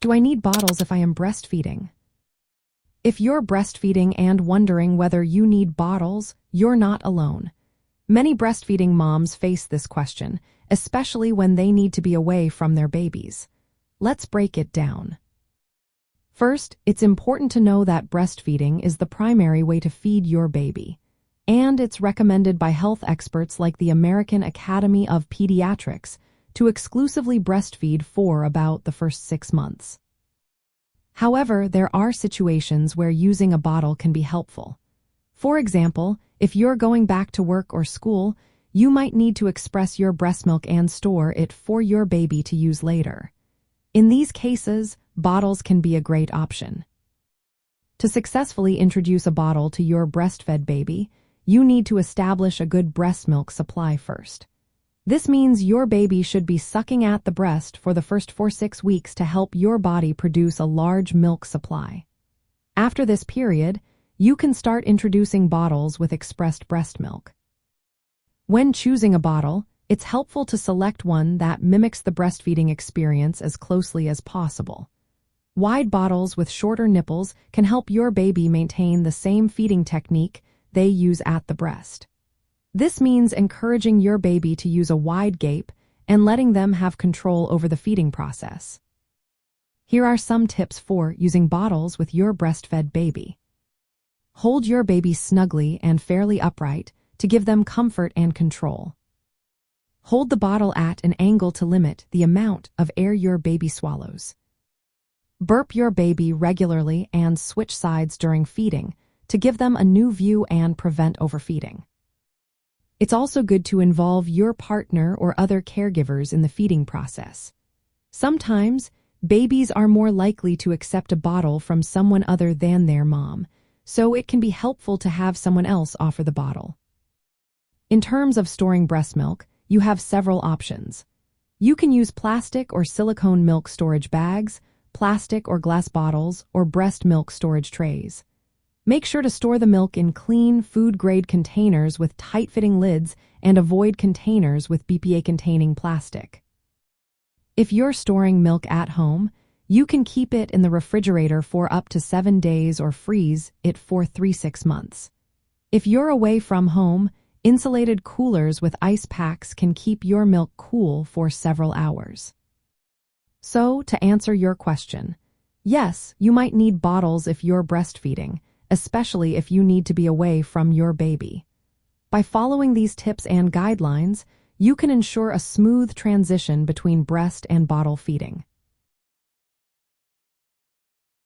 Do I need bottles if I am breastfeeding? If you're breastfeeding and wondering whether you need bottles, you're not alone. Many breastfeeding moms face this question, especially when they need to be away from their babies. Let's break it down. First, it's important to know that breastfeeding is the primary way to feed your baby, and it's recommended by health experts like the American Academy of Pediatrics to exclusively breastfeed for about the first 6 months. However, there are situations where using a bottle can be helpful. For example, if you're going back to work or school, you might need to express your breast milk and store it for your baby to use later. In these cases, bottles can be a great option. To successfully introduce a bottle to your breastfed baby, you need to establish a good breast milk supply first. This means your baby should be sucking at the breast for the first 4-6 weeks to help your body produce a large milk supply. After this period, you can start introducing bottles with expressed breast milk. When choosing a bottle, it's helpful to select one that mimics the breastfeeding experience as closely as possible. Wide bottles with shorter nipples can help your baby maintain the same feeding technique they use at the breast. This means encouraging your baby to use a wide gape and letting them have control over the feeding process. Here are some tips for using bottles with your breastfed baby. Hold your baby snugly and fairly upright to give them comfort and control. Hold the bottle at an angle to limit the amount of air your baby swallows. Burp your baby regularly and switch sides during feeding to give them a new view and prevent overfeeding. It's also good to involve your partner or other caregivers in the feeding process. Sometimes, babies are more likely to accept a bottle from someone other than their mom, so it can be helpful to have someone else offer the bottle. In terms of storing breast milk, you have several options. You can use plastic or silicone milk storage bags, plastic or glass bottles, or breast milk storage trays. Make sure to store the milk in clean, food-grade containers with tight-fitting lids and avoid containers with BPA-containing plastic. If you're storing milk at home, you can keep it in the refrigerator for up to 7 days or freeze it for 3-6 months. If you're away from home, insulated coolers with ice packs can keep your milk cool for several hours. So, to answer your question, yes, you might need bottles if you're breastfeeding, especially if you need to be away from your baby. By following these tips and guidelines, you can ensure a smooth transition between breast and bottle feeding.